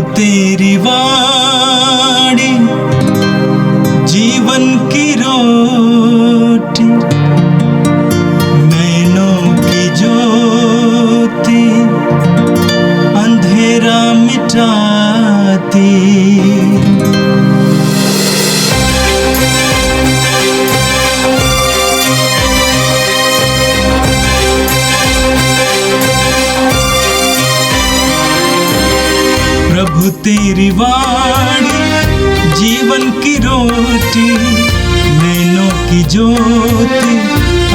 तेरी वाणी जीवन की रोटी, नैनों की ज्योति अंधेरा मिटाती। प्रभु तेरी वाणी जीवन की रोटी, नैनों की ज्योति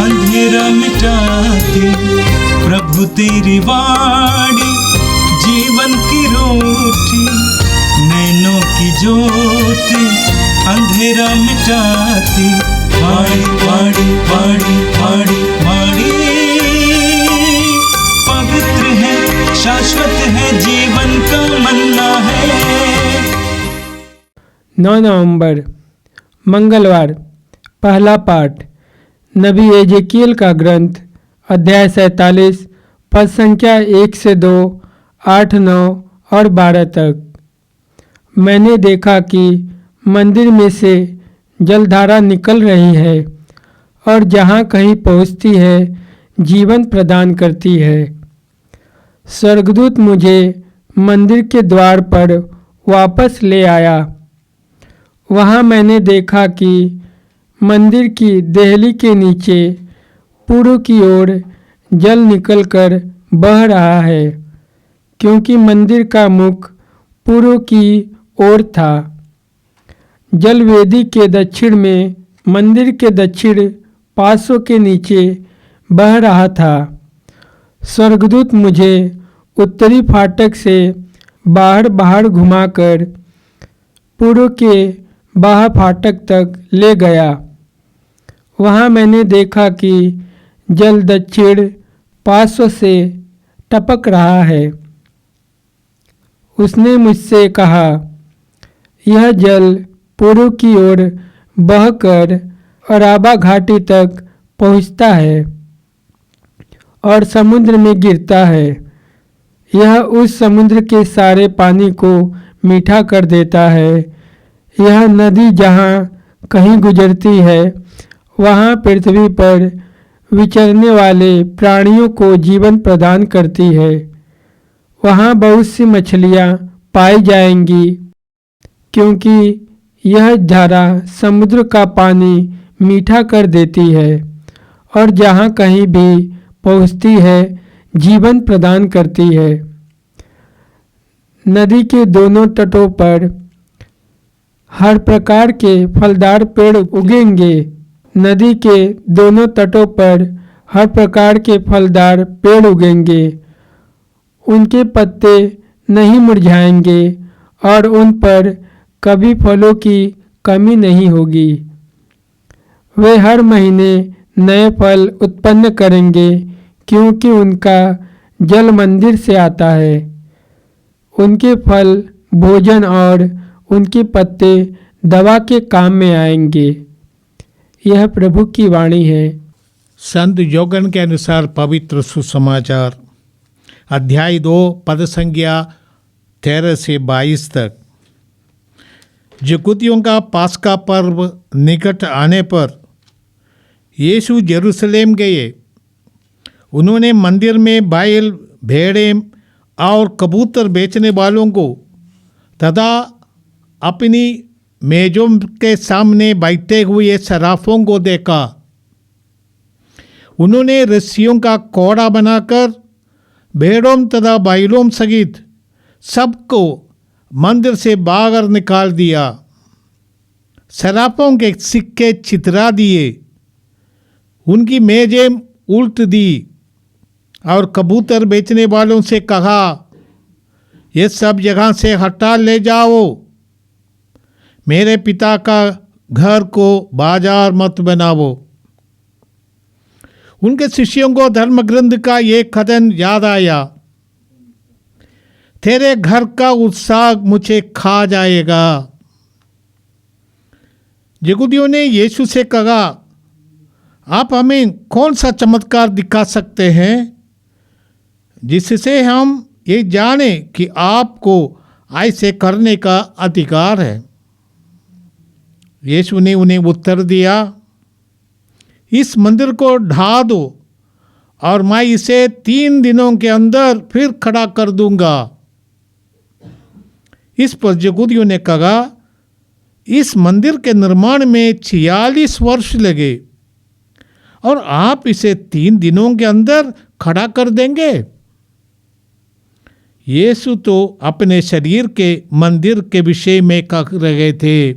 अंधेरा मिटाती। प्रभु तेरी वाणी जीवन की रोटी, नैनों की ज्योति अंधेरा मिटाती। वाणी वाणी वाणी वाणी वाणी पवित्र है, शाश्वत है, जीवन का मन्ना है। 9 नवंबर मंगलवार। पहला पाठ नबी एजेकियल का ग्रंथ, अध्याय 47, पद संख्या 1 से 2, 8, 9 और 12 तक। मैंने देखा कि मंदिर में से जलधारा निकल रही है और जहाँ कहीं पहुँचती है जीवन प्रदान करती है। स्वर्गदूत मुझे मंदिर के द्वार पर वापस ले आया। वहाँ मैंने देखा कि मंदिर की देहली के नीचे पूर्व की ओर जल निकलकर बह रहा है, क्योंकि मंदिर का मुख पूर्व की ओर था। जल वेदी के दक्षिण में मंदिर के दक्षिण पार्श्व के नीचे बह रहा था। स्वर्गदूत मुझे उत्तरी फाटक से बाहर घुमाकर पूर्व के बाह्य फाटक तक ले गया। वहाँ मैंने देखा कि जल दक्षिण पार्श्व से टपक रहा है। उसने मुझसे कहा, यह जल पूर्व की ओर बहकर अराबा घाटी तक पहुँचता है और समुद्र में गिरता है। यह उस समुद्र के सारे पानी को मीठा कर देता है। यह नदी जहाँ कहीं गुजरती है, वहाँ पृथ्वी पर विचरने वाले प्राणियों को जीवन प्रदान करती है। वहाँ बहुत सी मछलियाँ पाई जाएंगी, क्योंकि यह धारा समुद्र का पानी मीठा कर देती है और जहाँ कहीं भी पहुँचती है जीवन प्रदान करती है। नदी के दोनों तटों पर हर प्रकार के फलदार पेड़ उगेंगे। नदी के दोनों तटों पर हर प्रकार के फलदार पेड़ उगेंगे। उनके पत्ते नहीं मुरझाएंगे और उन पर कभी फलों की कमी नहीं होगी। वे हर महीने नए फल उत्पन्न करेंगे, क्योंकि उनका जल मंदिर से आता है। उनके फल भोजन और उनके पत्ते दवा के काम में आएंगे। यह प्रभु की वाणी है। संत योगन के अनुसार पवित्र सुसमाचार, अध्याय 2, पद संख्या 13 से 22 तक। यहूदियों का पास्का पर्व निकट आने पर यीशु यरूशलेम गए। उन्होंने मंदिर में बैल, भेड़ें और कबूतर बेचने वालों को तथा अपनी मेजों के सामने बैठे हुए सराफों को देखा। उन्होंने रस्सियों का कोड़ा बनाकर भेड़ों तथा बैलों सहित सबको मंदिर से बाहर निकाल दिया। सराफों के सिक्के चितरा दिए, उनकी मेजें उल्ट दी और कबूतर बेचने वालों से कहा, ये सब जगह से हटा ले जाओ। मेरे पिता का घर को बाजार मत बनाओ। उनके शिष्यों को धर्म ग्रंथ का ये कथन याद आया, तेरे घर का उत्साह मुझे खा जाएगा। यहूदियों ने यीशु से कहा, आप हमें कौन सा चमत्कार दिखा सकते हैं जिससे हम ये जाने कि आपको ऐसे करने का अधिकार है। यीशु ने उन्हें उत्तर दिया, इस मंदिर को ढा दो और मैं इसे 3 दिनों के अंदर फिर खड़ा कर दूंगा। इस पर यहूदियों ने कहा, इस मंदिर के निर्माण में 46 वर्ष लगे और आप इसे 3 दिनों के अंदर खड़ा कर देंगे। यीशु तो अपने शरीर के मंदिर के विषय में कह रहे थे।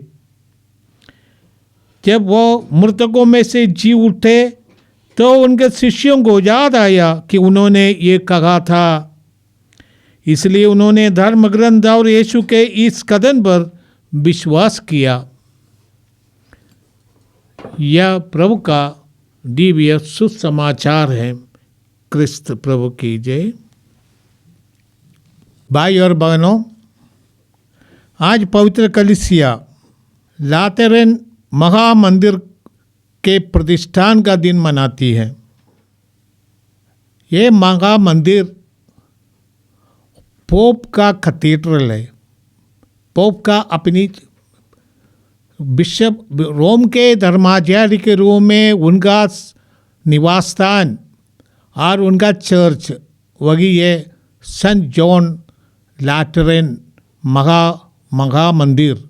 जब वो मृतकों में से जी उठे तो उनके शिष्यों को याद आया कि उन्होंने ये कहा था। इसलिए उन्होंने धर्म ग्रंथ और यीशु के इस कथन पर विश्वास किया। यह प्रभु का दिव्य सुसमाचार है। क्रिस्त प्रभु की जय। भाई और बहनों, आज पवित्र कलीसिया लातेरन महामंदिर के प्रतिष्ठान का दिन मनाती है। ये महामंदिर पोप का कैथेड्रल है। पोप का अपनी बिशप रोम के धर्माचार्य के रूप में उनका निवास स्थान और उनका चर्च वही है सेंट जॉन लाटेरन महामंदिर।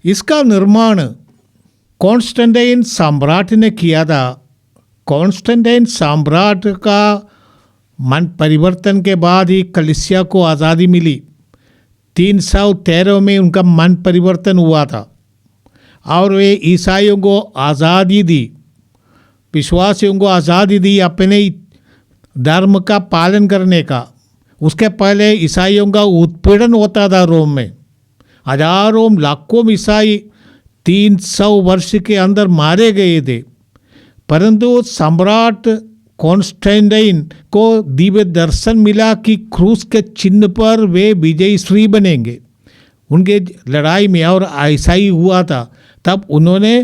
इसका निर्माण कॉन्स्टेंटाइन सम्राट ने किया था। कॉन्स्टेंटाइन सम्राट का मन परिवर्तन के बाद ही कलीसिया को आज़ादी मिली। 313 में उनका मन परिवर्तन हुआ था और वे ईसाइयों को आज़ादी दी, विश्वासियों को आज़ादी दी अपने धर्म का पालन करने का। उसके पहले ईसाइयों का उत्पीड़न होता था रोम में। हजारों लाखों ईसाई 300 वर्ष के अंदर मारे गए थे, परंतु सम्राट कॉन्स्टेंटाइन को दिव्य दर्शन मिला कि क्रूस के चिन्ह पर वे विजयी श्री बनेंगे। उनके लड़ाई में और ईसाई हुआ था, तब उन्होंने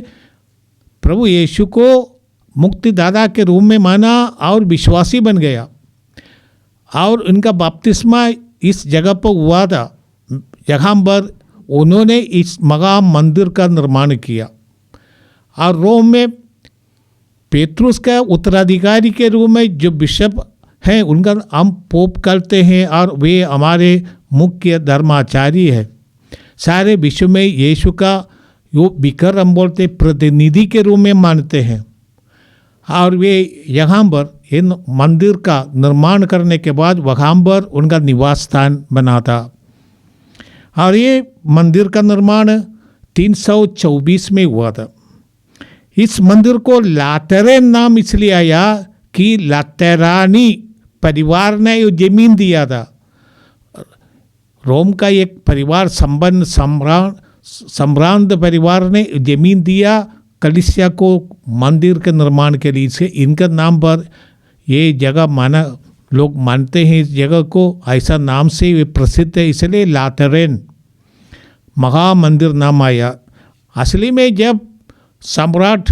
प्रभु यीशु को मुक्तिदाता के रूप में माना और विश्वासी बन गया और उनका बपतिस्मा इस जगह पर हुआ था। जहाँ पर उन्होंने इस महा मंदिर का निर्माण किया और रोम में पेट्रुस का उत्तराधिकारी के रूप में जो बिशप हैं उनका हम पोप करते हैं और वे हमारे मुख्य धर्माचार्य है। सारे विश्व में यीशु का जो विकर हम बोलते प्रतिनिधि के रूप में मानते हैं और वे यहाँ पर इन मंदिर का निर्माण करने के बाद वहाँ पर उनका निवास स्थान बना था। और ये मंदिर का निर्माण 324 में हुआ था। इस मंदिर को लातेरन नाम इसलिए आया कि लातेरानी परिवार ने ये जमीन दिया था। रोम का एक परिवार संबंध सम्रांत परिवार ने जमीन दिया कलीसिया को मंदिर के निर्माण के लिए। से इनका नाम पर ये जगह माना लोग मानते हैं। इस जगह को ऐसा नाम से वे प्रसिद्ध है, इसलिए लातेरन महामंदिर नाम आया। असली में जब सम्राट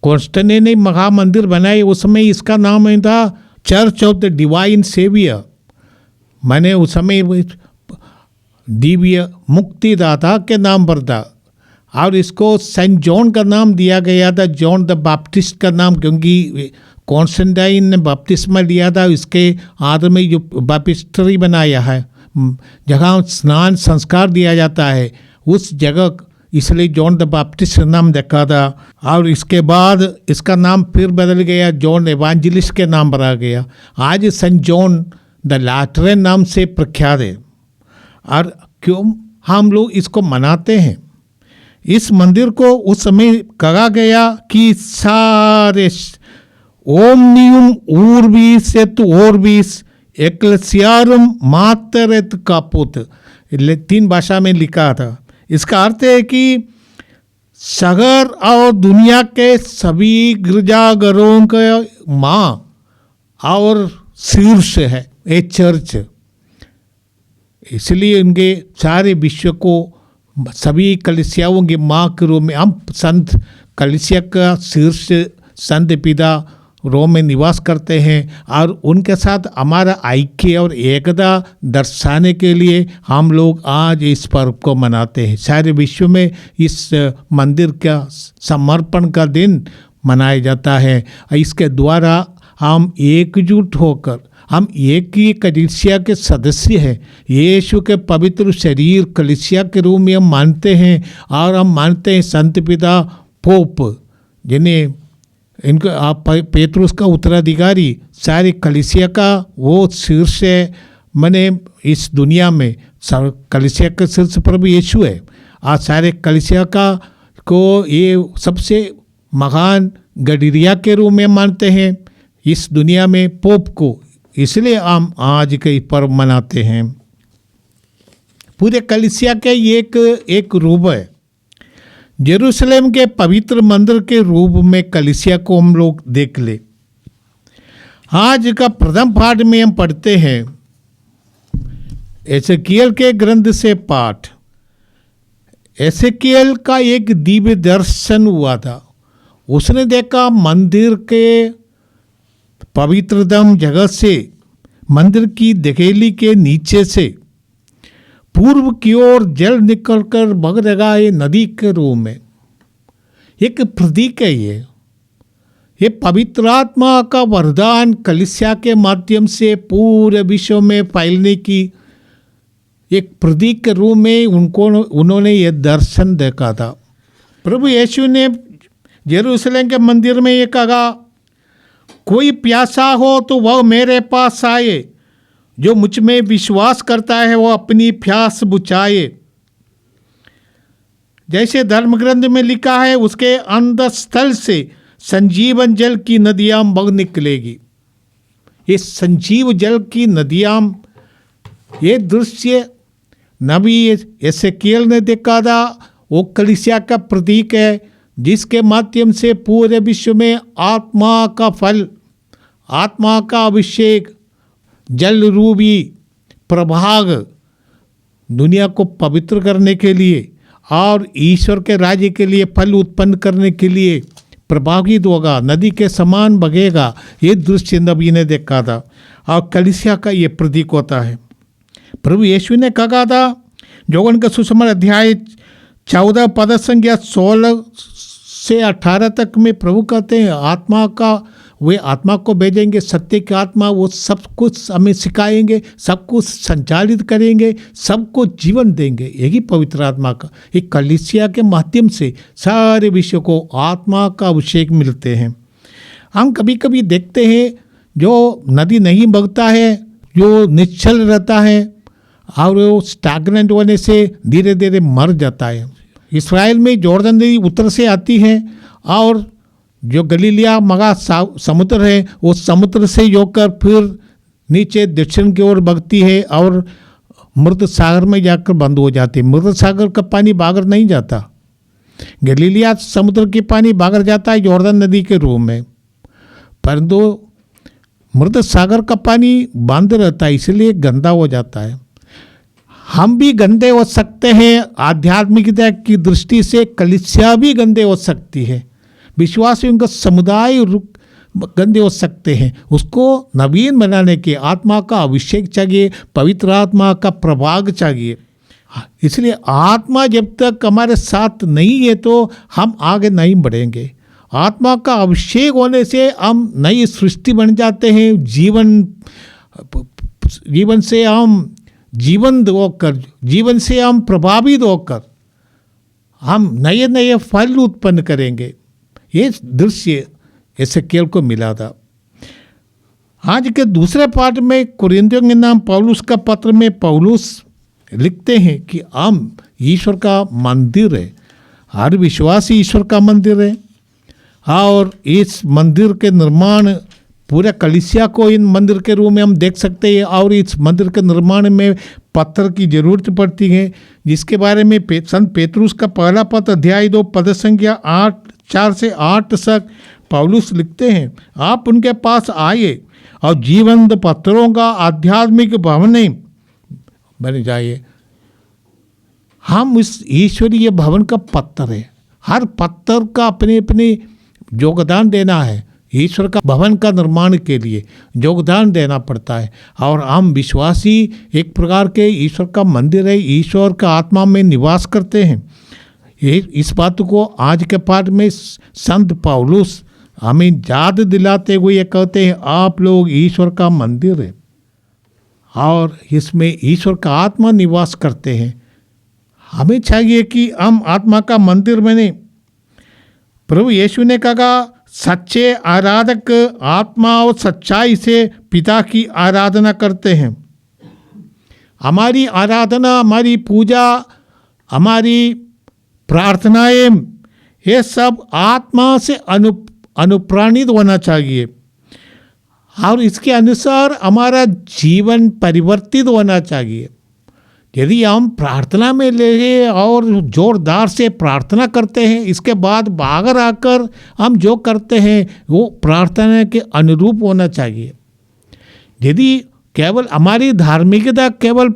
कॉन्स्टेंटाइन ने महामंदिर बनाए उस समय इसका नाम था church of the divine saviour. मैंने उस समय दिव्य मुक्तिदाता के नाम पर था और इसको सेंट जॉन का नाम दिया गया था, जॉन द बैप्टिस्ट का नाम, क्योंकि कॉन्स्टेंटाइन ने बपतिस्मा लिया था। इसके आदर में जो बैप्टिस्ट्री बनाया है, जहाँ स्नान संस्कार दिया जाता है, उस जगह इसलिए जॉन द बैप्टिस्ट नाम देखा था। और इसके बाद इसका नाम फिर बदल गया, जॉन एवांजलिस्ट के नाम पर आ गया। आज सेंट जॉन द लाटेरन नाम से प्रख्यात है। और क्यों हम लोग इसको मनाते हैं? इस मंदिर को उस समय कहा गया कि सारे ओमनियम उर्बिस एट ओर्बिस एक्लेसियारुम मातर एट कापुत, 3 भाषा में लिखा था। इसका अर्थ है कि शहर और दुनिया के सभी गिरजाघरों का माँ और शीर्ष है ये चर्च। इसलिए इनके सारे विश्व को सभी कलीसियाओं के माँ के रूप में हम संत कलीसिया का शीर्ष संत पिता रोम में निवास करते हैं और उनके साथ हमारा ऐक्य और एकता दर्शाने के लिए हम लोग आज इस पर्व को मनाते हैं। सारे विश्व में इस मंदिर का समर्पण का दिन मनाया जाता है। इसके द्वारा हम एकजुट होकर हम एक ही कलीसिया के सदस्य हैं। यीशु के पवित्र शरीर कलीसिया के रूप में हम मानते हैं और हम मानते हैं संत पिता पोप जिन्हें इनको आप पेतरुस का उत्तराधिकारी सारी कलीसिया का वो शीर्ष है। मैंने इस दुनिया में कलीसिया के शीर्ष प्रभु यीशु है। आज सारे कलीसिया का को ये सबसे महान गडरिया के रूप में मानते हैं इस दुनिया में पोप को, इसलिए हम आज के पर्व मनाते हैं। पूरे कलीसिया के एक रूप है। जेरूसलेम के पवित्र मंदिर के रूप में कलीसिया को हम लोग देख ले। आज का प्रथम पाठ में हम पढ़ते हैं एसेकियल के ग्रंथ से पाठ। एसेकियल का एक दिव्य दर्शन हुआ था। उसने देखा मंदिर के पवित्रतम जगह से, मंदिर की दकेली के नीचे से पूर्व की ओर जल निकलकर बह रहा है नदी के रूप में। एक प्रतीक है ये पवित्र आत्मा का वरदान कलीसिया के माध्यम से पूरे विश्व में फैलने की एक प्रतीक के रूप में उन्होंने ये दर्शन देखा था। प्रभु यीशु ने जेरूसलेम के मंदिर में ये कहा, कोई प्यासा हो तो वह मेरे पास आए, जो मुझ में विश्वास करता है वो अपनी प्यास बुझाए। जैसे धर्म ग्रंथ में लिखा है, उसके अंतःस्थल से संजीवन जल की नदियां बह निकलेगी। ये संजीव जल की नदियां, ये दृश्य नबी एसेकियल ने देखा था। वो कलीसिया का प्रतीक है जिसके माध्यम से पूरे विश्व में आत्मा का फल, आत्मा का अभिषेक, जल रूपी प्रभाग दुनिया को पवित्र करने के लिए और ईश्वर के राज्य के लिए फल उत्पन्न करने के लिए प्रभावित होगा, नदी के समान बगेगा। ये दृश्य नबी ने देखा था और कलीसिया का ये प्रतीक होता है। प्रभु यीशु ने कहा था, योहन का सुसमाचार अध्याय 14 पद संख्या 16 से 18 तक में प्रभु कहते हैं, आत्मा का वे आत्मा को भेजेंगे, सत्य की आत्मा, वो सब कुछ हमें सिखाएंगे, सब कुछ संचालित करेंगे, सबको जीवन देंगे। यही पवित्र आत्मा का एक कलीसिया के माध्यम से सारे विश्व को आत्मा का अभिषेक मिलते हैं। हम कभी कभी देखते हैं जो नदी नहीं बगता है, जो निश्चल रहता है और वो स्टैग्नेंट होने से धीरे धीरे मर जाता है। इस्राएल में जॉर्डन नदी उत्तर से आती है और जो गलीलिया मगा समुद्र है वो समुद्र से होकर फिर नीचे दक्षिण की ओर बगती है और मृत सागर में जाकर बंद हो जाती है। मृत सागर का पानी बाहर नहीं जाता, गलीलिया समुद्र के पानी बाहर जाता है जॉर्डन नदी के रूप में, परंतु मृत सागर का पानी बंद रहता है, इसलिए गंदा हो जाता है। हम भी गंदे हो सकते हैं, आध्यात्मिकता की दृष्टि से कलीसिया भी गंदे हो सकती है, विश्वासियों का समुदाय गंदे हो सकते हैं। उसको नवीन बनाने के आत्मा का अभिषेक चाहिए, पवित्र आत्मा का प्रभाग चाहिए। इसलिए आत्मा जब तक हमारे साथ नहीं है तो हम आगे नहीं बढ़ेंगे। आत्मा का अभिषेक होने से हम नई सृष्टि बन जाते हैं। जीवन से हम जीवन होकर, जीवन से हम प्रभावित होकर हम नए नए फल उत्पन्न करेंगे। ये दृश्य एसेकियल को मिला था। आज के दूसरे पाठ में कुरिन्थियों के नाम पौलुस का पत्र में पौलुस लिखते हैं कि हम ईश्वर का मंदिर है, हर विश्वासी ईश्वर का मंदिर है और इस मंदिर के निर्माण पूरे कलीसिया को इन मंदिर के रूप में हम देख सकते हैं और इस मंदिर के निर्माण में पत्थर की जरूरत पड़ती है, जिसके बारे में संत पेतरुस का पहला पत्र अध्याय 2 पद संख्या 4 से 8 तक पौलुस लिखते हैं, आप उनके पास आए और जीवंत पत्थरों का आध्यात्मिक भवन बन जाइए। हम इस ईश्वरीय भवन का पत्थर है। हर पत्थर का अपने अपने योगदान देना है। ईश्वर का भवन का निर्माण के लिए योगदान देना पड़ता है। और हम विश्वासी एक प्रकार के ईश्वर का मंदिर है, ईश्वर का आत्मा में निवास करते हैं। ये इस बात को आज के पाठ में संत पौलुस हमें याद दिलाते हुए ये कहते हैं, आप लोग ईश्वर का मंदिर है और इसमें ईश्वर का आत्मा निवास करते हैं। हमें चाहिए कि हम आत्मा का मंदिर बने। प्रभु यीशु ने कहा, सच्चे आराधक आत्मा और सच्चाई से पिता की आराधना करते हैं। हमारी आराधना, हमारी पूजा, हमारी प्रार्थनाएं, ये सब आत्मा से अनुप्राणित होना चाहिए और इसके अनुसार हमारा जीवन परिवर्तित होना चाहिए। यदि हम प्रार्थना में लगे और जोरदार से प्रार्थना करते हैं, इसके बाद बाहर आकर हम जो करते हैं वो प्रार्थना के अनुरूप होना चाहिए। यदि केवल हमारी धार्मिकता केवल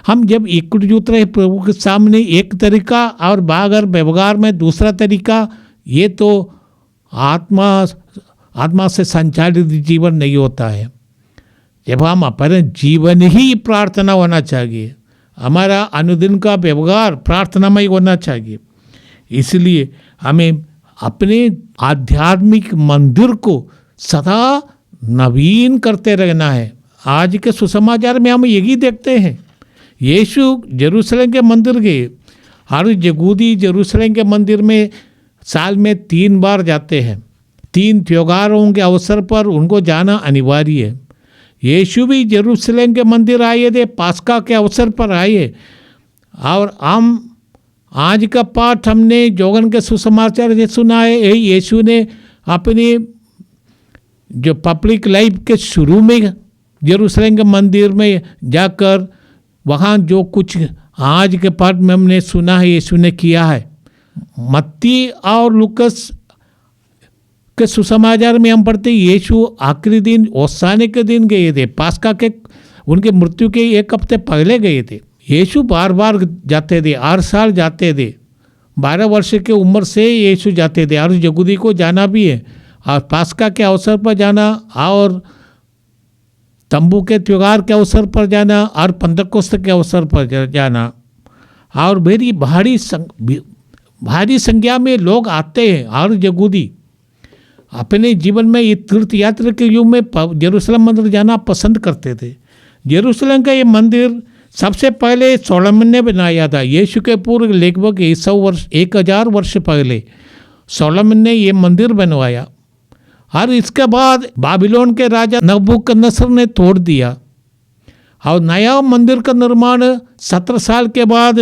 हम जब एकजुट रहे प्रभु के सामने एक तरीका और बाहर व्यवहार में दूसरा तरीका, ये तो आत्मा से संचालित जीवन नहीं होता है। जब हम अपने जीवन ही प्रार्थना होना चाहिए, हमारा अनुदिन का व्यवहार प्रार्थनामय होना चाहिए। इसलिए हमें अपने आध्यात्मिक मंदिर को सदा नवीन करते रहना है। आज के सुसमाचार में हम यही देखते हैं, यीशु यरूशलेम के मंदिर गए और यहूदी यरूशलेम के मंदिर में साल में 3 बार जाते हैं। 3 त्योहारों के अवसर पर उनको जाना अनिवार्य है। यीशु भी यरूशलेम के मंदिर आए थे, पास्का के अवसर पर आए। और हम आज का पाठ हमने योहन के सुसमाचार से सुना है। यीशु ने अपनी जो पब्लिक लाइफ के शुरू में यरूशलेम के मंदिर में जाकर वहाँ जो कुछ आज के पाठ में हमने सुना है यीशु ने किया है। मत्ती और लूकस के सुसमाचार में हम पढ़ते यीशु आखिरी दिन ओसाने के दिन गए थे, पास्का के उनके मृत्यु के 1 हफ्ते पहले गए थे। यीशु बार बार जाते थे, हर साल जाते थे। 12 वर्ष के उम्र से यीशु जाते थे और यहूदी को जाना भी है और पास्का के अवसर पर जाना और तंबू के त्योहार के अवसर पर जाना और पंतकोस्त के अवसर पर जाना। और मेरी भारी संख्या में लोग आते हैं और यहूदी अपने जीवन में ये तीर्थ यात्रा के युग में यरूशलेम मंदिर जाना पसंद करते थे। यरूशलेम का ये मंदिर सबसे पहले सोलोमन ने बनाया था। यीशु के पूर्व लगभग 1000 वर्ष पहले सोलोमन ने ये मंदिर बनवाया और इसके बाद बाबिलोन के राजा नबूकदनेस्सर ने तोड़ दिया और नया मंदिर का निर्माण 17 साल के बाद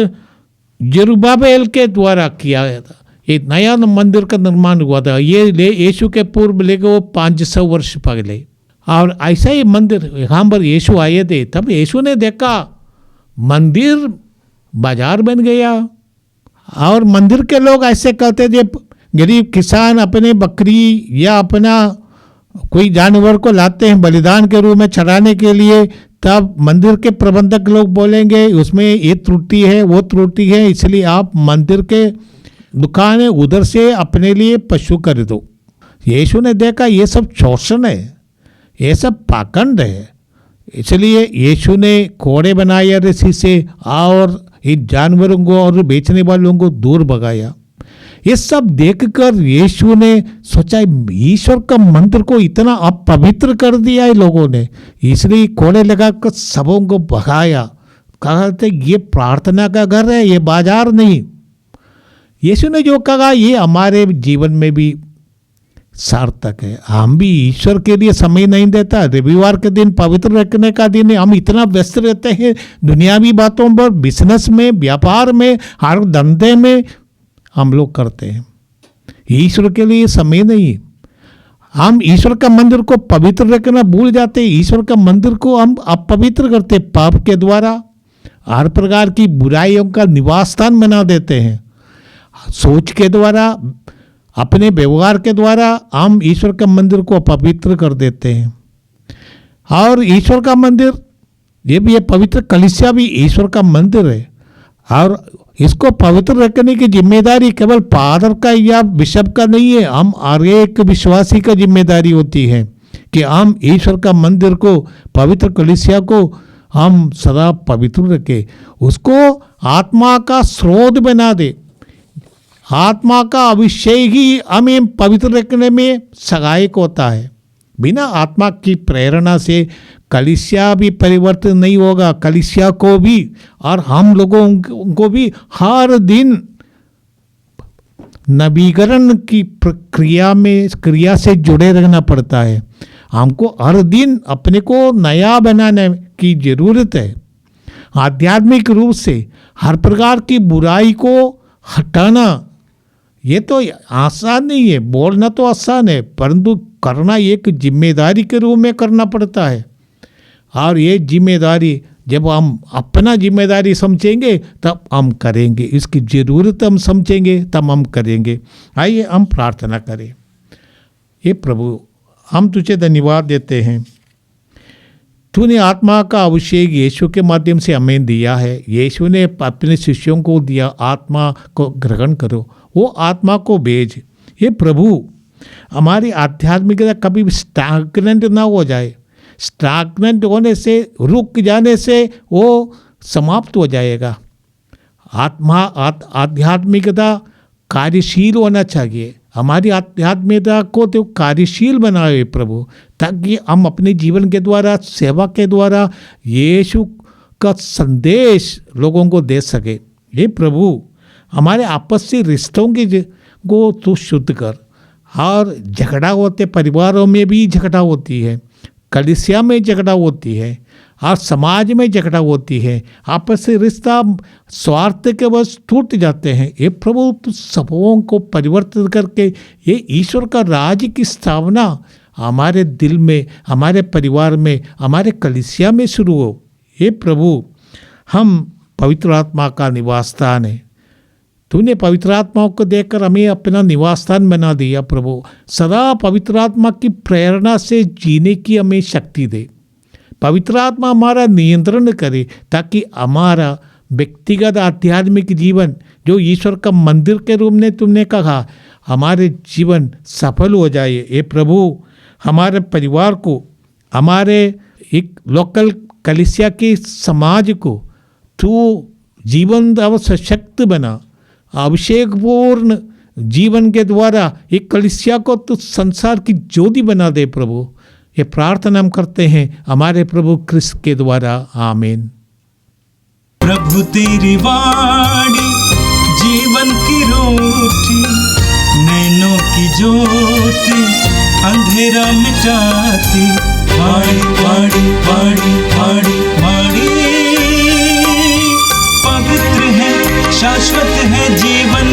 जरुब्बाबेल के द्वारा किया गया था। एक नया मंदिर का निर्माण हुआ था। ये यीशु के पूर्व लेके वो 500 वर्ष पहले। और ऐसा ही मंदिर यहाँ पर यीशु आए थे, तब यीशु ने देखा मंदिर बाजार बन गया। और मंदिर के लोग ऐसे कहते थे, गरीब किसान अपने बकरी या अपना कोई जानवर को लाते हैं बलिदान के रूप में चढ़ाने के लिए, तब मंदिर के प्रबंधक लोग बोलेंगे उसमें ये त्रुटि है वो त्रुटि है, इसलिए आप मंदिर के दुकान है उधर से अपने लिए पशु कर दो। यीशु ने देखा ये सब शोषण है, ये सब पाखंड है, इसलिए यीशु ने कोड़े बनाए रस्सी से और इन जानवरों को और बेचने वालों को दूर भगाया। ये सब देखकर यीशु ने सोचा ईश्वर का मंदिर को इतना अपवित्र कर दिया है लोगों ने, इसलिए कोड़े लगाकर सबों को भगाया। कहा था ये प्रार्थना का घर है, ये बाजार नहीं। यीशु ने जो कहा ये हमारे जीवन में भी सार्थक है। हम भी ईश्वर के लिए समय नहीं देता। रविवार के दिन पवित्र रखने का दिन है, हम इतना व्यस्त रहते हैं दुनियावी बातों पर, बिजनेस में, व्यापार में, हर धंधे में हम लोग करते हैं। ईश्वर के लिए समय नहीं। हम ईश्वर का मंदिर को पवित्र रखना भूल जाते हैं। ईश्वर का मंदिर को हम अपवित्र करते पाप के द्वारा, हर प्रकार की बुराइयों का निवास स्थान बना देते हैं। सोच के द्वारा, अपने व्यवहार के द्वारा हम ईश्वर का मंदिर को अपवित्र कर देते हैं। और ईश्वर का मंदिर ये भी पवित्र कलीसिया भी ईश्वर का मंदिर है। और इसको पवित्र रखने की जिम्मेदारी केवल फादर का या बिशप का नहीं है, हम हर एक विश्वासी का जिम्मेदारी होती है कि हम ईश्वर का मंदिर को, पवित्र कलीसिया को हम सदा पवित्र रखें, उसको आत्मा का स्रोत बना दे। आत्मा का अभिषेक ही हमें पवित्र रखने में सहायक होता है। बिना आत्मा की प्रेरणा से कलीसिया भी परिवर्तन नहीं होगा। कलीसिया को भी और हम लोगों को भी हर दिन नवीकरण की क्रिया से जुड़े रहना पड़ता है। हमको हर दिन अपने को नया बनाने की जरूरत है। आध्यात्मिक रूप से हर प्रकार की बुराई को हटाना ये तो आसान नहीं है। बोलना तो आसान है, परंतु करना एक जिम्मेदारी के रूप में करना पड़ता है। और ये जिम्मेदारी जब हम अपना जिम्मेदारी समझेंगे तब हम करेंगे, इसकी ज़रूरत हम समझेंगे तब हम करेंगे। आइए हम प्रार्थना करें। ये प्रभु, हम तुझे धन्यवाद देते हैं, तूने आत्मा का अभिषेक यीशु के माध्यम से हमें दिया है। यीशु ने अपने शिष्यों को दिया, आत्मा को ग्रहण करो, वो आत्मा को भेज। ये प्रभु, हमारी आध्यात्मिकता कभी भी स्टैग्नेंट ना हो जाए। स्टैग्नेंट होने से, रुक जाने से वो समाप्त हो जाएगा। आध्यात्मिकता कार्यशील होना चाहिए। हमारी आध्यात्मिकता को तो कार्यशील बनाए प्रभु, ताकि हम अपने जीवन के द्वारा, सेवा के द्वारा यीशु का संदेश लोगों को दे सके। ये प्रभु, हमारे आपसी रिश्तों को तू शुद्ध कर। और झगड़ा होते, परिवारों में भी झगड़ा होती है, कलीसिया में झगड़ा होती है और समाज में झगड़ा होती है। आपसी रिश्ता स्वार्थ के बस टूट जाते हैं। ये प्रभु, तू सबों को परिवर्तित करके ये ईश्वर का राज्य की स्थापना हमारे दिल में, हमारे परिवार में, हमारे कलीसिया में शुरू हो। ये प्रभु, हम पवित्र आत्मा का निवास स्थान है। तूने पवित्र आत्मा को देकर हमें अपना निवास स्थान बना दिया प्रभु। सदा पवित्र आत्मा की प्रेरणा से जीने की हमें शक्ति दे। पवित्र आत्मा हमारा नियंत्रण करे, ताकि हमारा व्यक्तिगत आध्यात्मिक जीवन, जो ईश्वर का मंदिर के रूप में तुमने कहा, हमारे जीवन सफल हो जाए। ये प्रभु, हमारे परिवार को, हमारे एक लोकल कलीसिया के समाज को तू जीवन और सशक्त बना। अभिषेक पूर्ण जीवन के द्वारा एक कलीसिया को तो संसार की ज्योति बना दे प्रभु। ये प्रार्थना हम करते हैं हमारे प्रभु क्रिस्त के द्वारा, आमीन। प्रभु तेरी वाणी जीवन की रोटी, नैनों की ज्योति अंधेरा मिटाती। वाणी वाणी वाणी वाणी वाणी, पवित्र है, शाश्वत है, जीवन